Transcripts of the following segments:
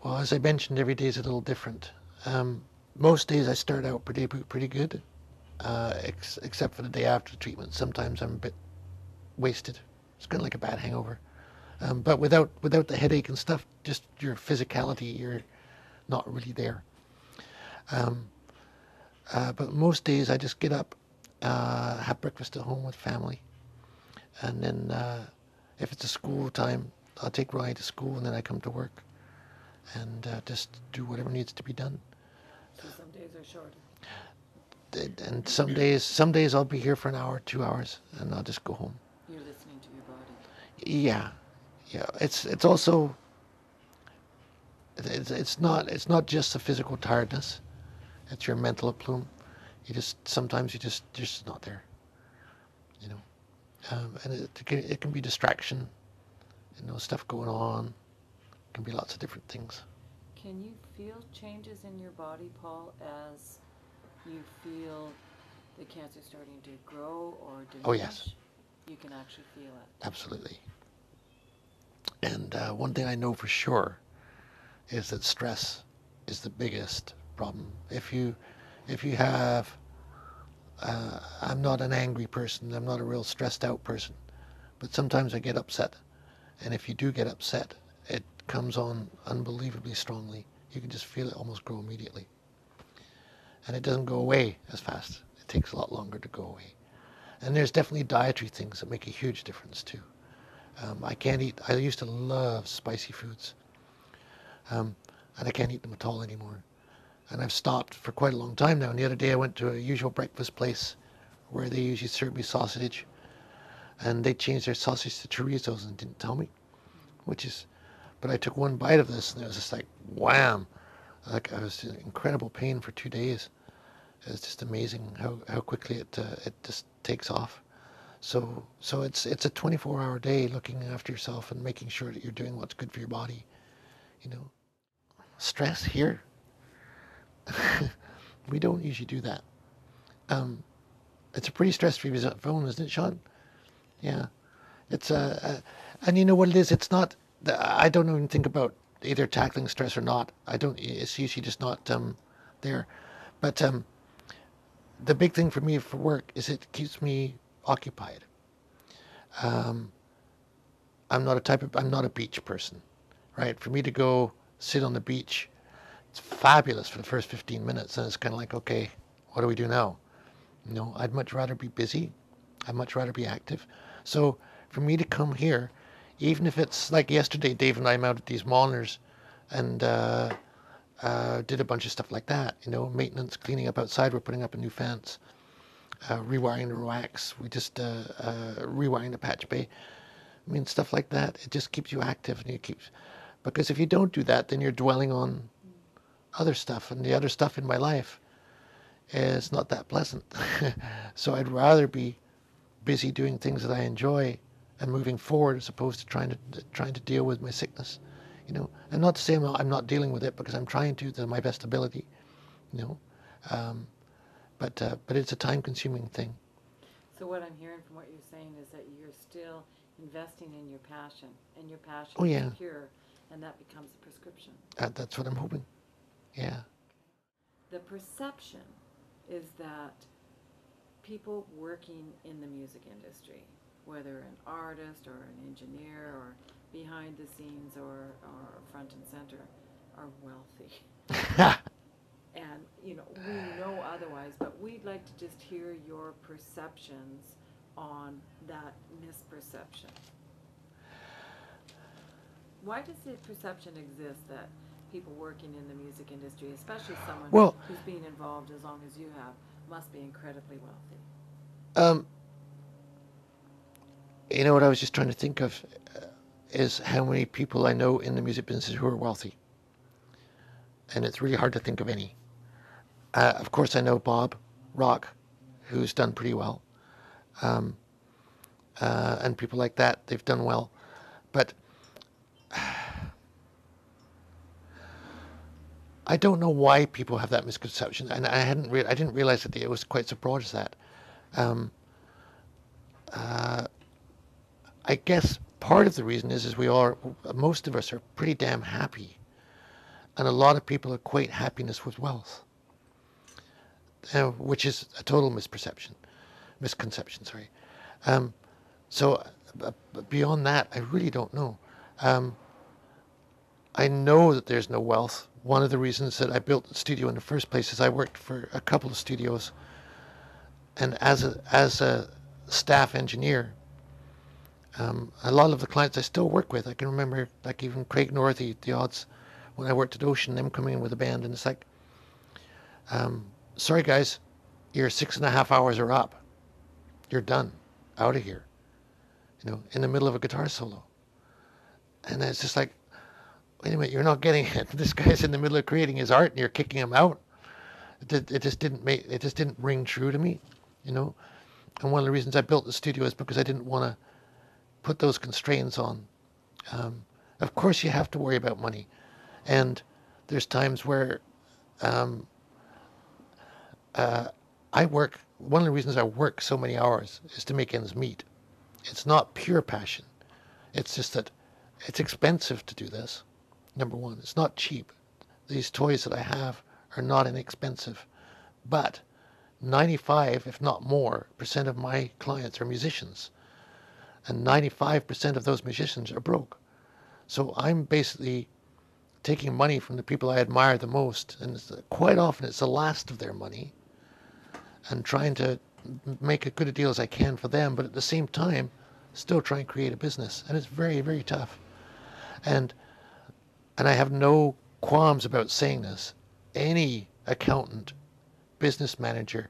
Well, as I mentioned, every day is a little different. Most days I start out pretty good, except for the day after the treatment. Sometimes I'm a bit wasted. It's kind of like a bad hangover. But without the headache and stuff, just your physicality, you're not really there. Um, but most days I just get up, have breakfast at home with family, and then if it's a school time, I'll take Ryan to school, and then I come to work and just do whatever needs to be done. So some days are shorter. And some days I'll be here for an hour, 2 hours, and I'll just go home. You're listening to your body. Yeah, yeah. It's also it's not just the physical tiredness. It's your mental plume. Sometimes you're just not there, you know. And it can be distraction, stuff going on. It can be lots of different things. Can you feel changes in your body, Paul, as you feel the cancer starting to grow or diminish? Oh yes, You can actually feel it. absolutely. And one thing I know for sure is that stress is the biggest problem. If you have, I'm not an angry person. I'm not a real stressed out person, but sometimes I get upset. And if you do get upset, it comes on unbelievably strongly. You can just feel it almost grow immediately. And it doesn't go away as fast. It takes a lot longer to go away. And there's definitely dietary things that make a huge difference too. I can't eat, I used to love spicy foods. And I can't eat them at all anymore. And I've stopped for quite a long time now. And the other day I went to a usual breakfast place where they usually serve me sausage. And they changed their sausage to chorizos and didn't tell me, but I took one bite of this and it was just like, wham. Like I was in incredible pain for 2 days. It's just amazing how quickly it just takes off. So it's a 24-hour day looking after yourself and making sure that you're doing what's good for your body. Stress here. We don't usually do that. It's a pretty stress-free zone, isn't it, Sean? Yeah. It's and you know what it is? It's not. I don't even think about either tackling stress or not. I don't. It's usually just not there. But the big thing for me for work is it keeps me occupied. Um, I'm not a beach person, right? For me to go sit on the beach, it's fabulous for the first 15 minutes, and it's kind of like, okay, what do we do now? I'd much rather be busy. I'd much rather be active. So for me to come here, even if it's like yesterday, Dave and I mounted these monitors and did a bunch of stuff like that, maintenance, cleaning up outside. We're putting up a new fence, rewiring the racks. We just rewiring the patch bay. I mean, stuff like that. It just keeps you active, and because if you don't do that, then you're dwelling on other stuff, and the other stuff in my life is not that pleasant. So I'd rather be busy doing things that I enjoy and moving forward as opposed to trying to deal with my sickness, And not to say I'm not dealing with it, because I'm trying to my best ability, you know. But it's a time-consuming thing. So what I'm hearing from what you're saying is that you're still investing in your passion, and your passion Oh yeah, is pure, and that becomes a prescription. that's what I'm hoping. Yeah. The perception is that people working in the music industry, whether an artist or an engineer or behind the scenes or front and center, are wealthy. And, we know otherwise, but we'd like to just hear your perceptions on that misperception. Why does the perception exist that people working in the music industry, especially someone Well, who's been involved as long as you have, must be incredibly wealthy? What I was just trying to think of is how many people I know in the music business who are wealthy. And it's really hard to think of any. Of course, I know Bob Rock, who's done pretty well. And people like that, they've done well. But I don't know why people have that misconception. And I didn't realize that it was quite so broad as that. I guess part of the reason is most of us are pretty damn happy. And a lot of people equate happiness with wealth, which is a total misconception, sorry. Um, so beyond that, I really don't know. Um, I know that there's no wealth. One of the reasons that I built the studio in the first place is I worked for a couple of studios, and as a staff engineer, a lot of the clients I still work with, I can remember, like even Craig Northey, the odds when I worked at Ocean, them coming in with a band, and it's like, sorry guys, your 6.5 hours are up. You're done, out of here. In the middle of a guitar solo, and it's just like, wait a minute, you're not getting it. This guy's in the middle of creating his art, and you're kicking him out. It just didn't ring true to me, you know. And one of the reasons I built the studio is because I didn't want to put those constraints on. Of course, you have to worry about money, and there's times where I work. One of the reasons I work so many hours is to make ends meet. It's not pure passion. It's just that it's expensive to do this. Number one, it's not cheap. These toys that I have are not inexpensive, but 95, if not more, % of my clients are musicians, and 95% of those musicians are broke. So I'm basically taking money from the people I admire the most, and quite often it's the last of their money, and trying to make as good a deal as I can for them, but at the same time, still try and create a business. And it's very, very tough. And I have no qualms about saying this. Any accountant, business manager,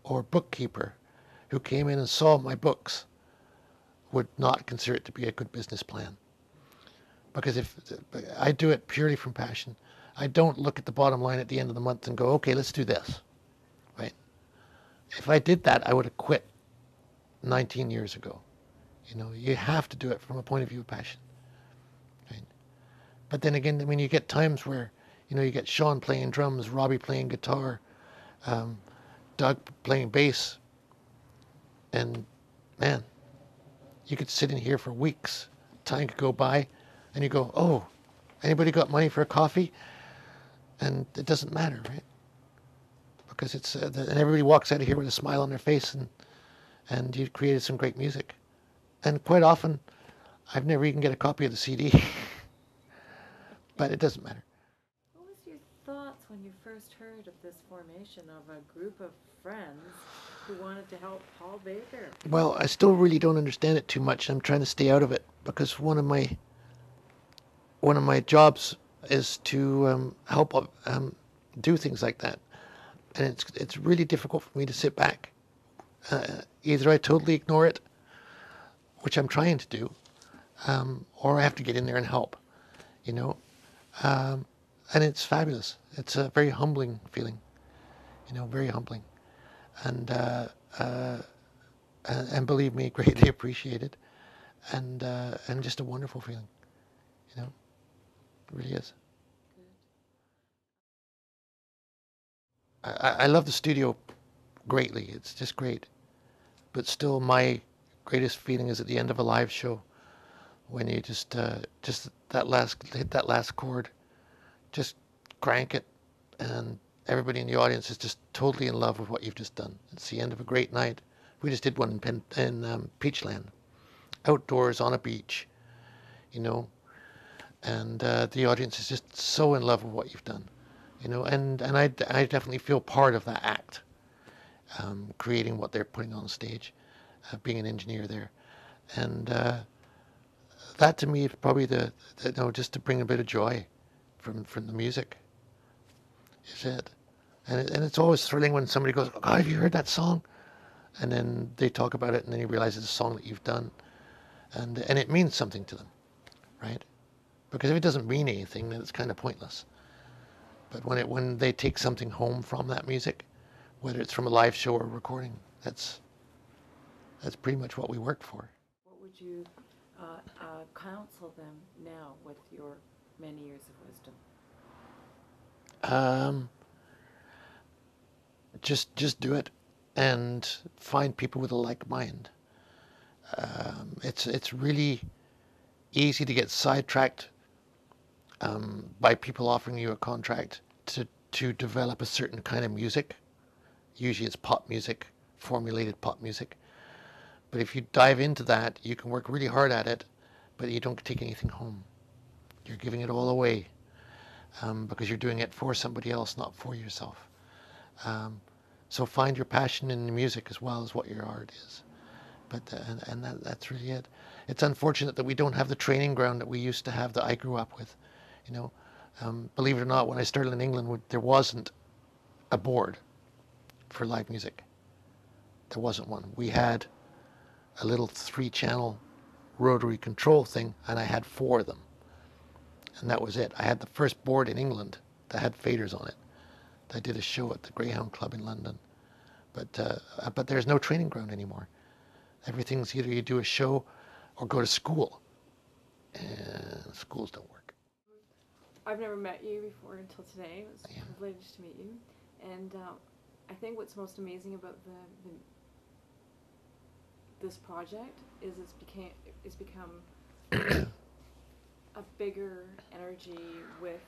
or bookkeeper who came in and saw my books would not consider it to be a good business plan. Because if I do it purely from passion, I don't look at the bottom line at the end of the month and go, okay, let's do this, right? If I did that, I would have quit 19 years ago. You have to do it from a point of view of passion, right? But then again, I mean, you get times where, you get Sean playing drums, Robbie playing guitar, Doug playing bass, and man, you could sit in here for weeks. Time could go by, and you go, oh, anybody got money for a coffee? And it doesn't matter, right? Because it's and everybody walks out of here with a smile on their face, and you created some great music. And quite often, I've never even get a copy of the CD, but it doesn't matter. What was your thoughts when you first heard of this formation of a group of friends who wanted to help Paul Baker? Well, I still really don't understand it too much. I'm trying to stay out of it because one of my jobs is to help do things like that, and it's really difficult for me to sit back. Either I totally ignore it, which I'm trying to do, or I have to get in there and help, and it's fabulous. It's a very humbling feeling, very humbling, and believe me, greatly appreciated, and just a wonderful feeling, it really is. I love the studio greatly. It's just great, but still, my greatest feeling is at the end of a live show when you just hit that last chord, just crank it, and everybody in the audience is just totally in love with what you've just done. It's the end of a great night. We just did one in Peachland, outdoors on a beach, and the audience is just so in love with what you've done, and I definitely feel part of that act, creating what they're putting on stage, being an engineer there, and that to me is probably just to bring a bit of joy from the music. Is it, and it's always thrilling when somebody goes, "Oh, have you heard that song?" And then they talk about it, and then you realize it's a song that you've done, and it means something to them, right? Because if it doesn't mean anything, then it's kind of pointless. But when they take something home from that music, whether it's from a live show or a recording, that's pretty much what we worked for. What would you counsel them now with your many years of wisdom? Just do it, and find people with a like mind. It's really easy to get sidetracked by people offering you a contract to develop a certain kind of music. Usually it's pop music, formulated pop music. But if you dive into that, you can work really hard at it, but you don't take anything home. You're giving it all away because you're doing it for somebody else, not for yourself. So find your passion in the music as well as what your art is. But that's really it. It's unfortunate that we don't have the training ground that we used to have that I grew up with. You know, believe it or not, when I started in England, there wasn't a board for live music. There wasn't one. We had a little 3-channel rotary control thing, and I had 4 of them. And that was it. I had the first board in England that had faders on it. I did a show at the Greyhound Club in London. But there's no training ground anymore. Everything's either you do a show or go to school. And schools don't work. I've never met you before until today. It was a privilege to meet you. And I think what's most amazing about this project is it's become a bigger energy with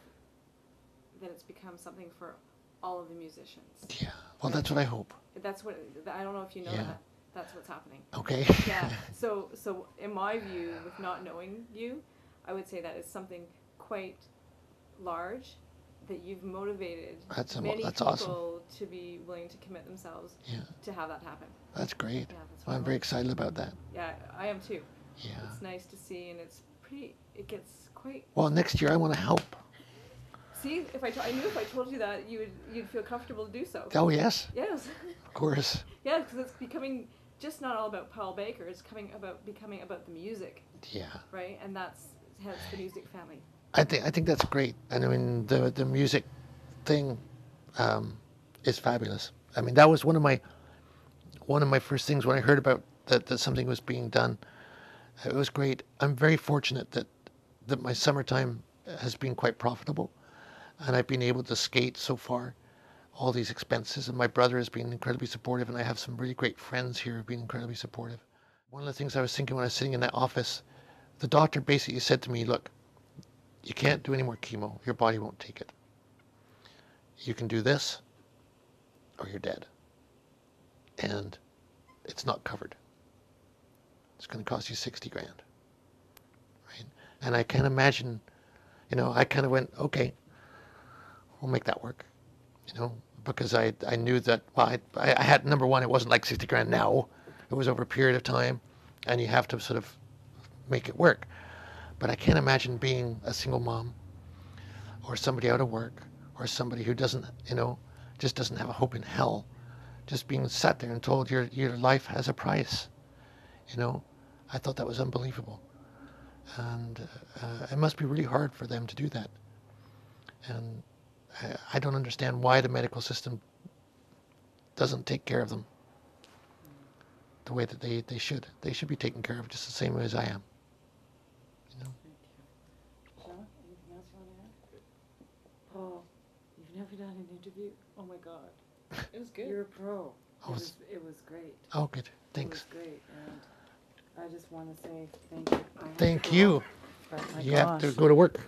that it's become something for all of the musicians. Yeah, well, that's what I hope. That's what, I don't know if you know that. That's what's happening. Okay. Yeah. So in my view, with not knowing you, I would say that is something quite large that you've motivated many people awesome. to be willing to commit themselves to have that happen. That's great. Yeah, Well, I'm very excited about that. Yeah, I am too. Yeah. It's nice to see, and it gets quite... Well, next year I want to help. See, I knew if I told you that, you'd feel comfortable to do so. Oh, yes. Yes. Of course. Yeah, because it's becoming just not all about Paul Baker. It's becoming about the music. Yeah. Right, and that's hence the music family. I think that's great. And I mean, the music thing is fabulous. I mean, that was one of my first things when I heard about that something was being done. It was great. I'm very fortunate that my summertime has been quite profitable, and I've been able to skate so far all these expenses, and my brother has been incredibly supportive, and I have some really great friends here who've been incredibly supportive. One of the things I was thinking when I was sitting in that office, the doctor basically said to me, look, you can't do any more chemo. Your body won't take it. You can do this, or you're dead. And it's not covered. It's going to cost you 60 grand. Right? And I can't imagine, I kind of went, okay, we'll make that work, because I knew that, well, I had, number one, it wasn't like 60 grand now. It was over a period of time, and you have to sort of make it work. But I can't imagine being a single mom or somebody out of work or somebody who doesn't, just doesn't have a hope in hell, just being sat there and told your life has a price. I thought that was unbelievable. And it must be really hard for them to do that. And I don't understand why the medical system doesn't take care of them the way that they should. They should be taken care of just the same way as I am. Anything else you want to add? Paul, you've never done an interview? Oh my God. It was good. You're a pro. It was great. Oh, good. Thanks. It was great. And I just want to say thank you. Thank you. But my You have to gosh. go to work.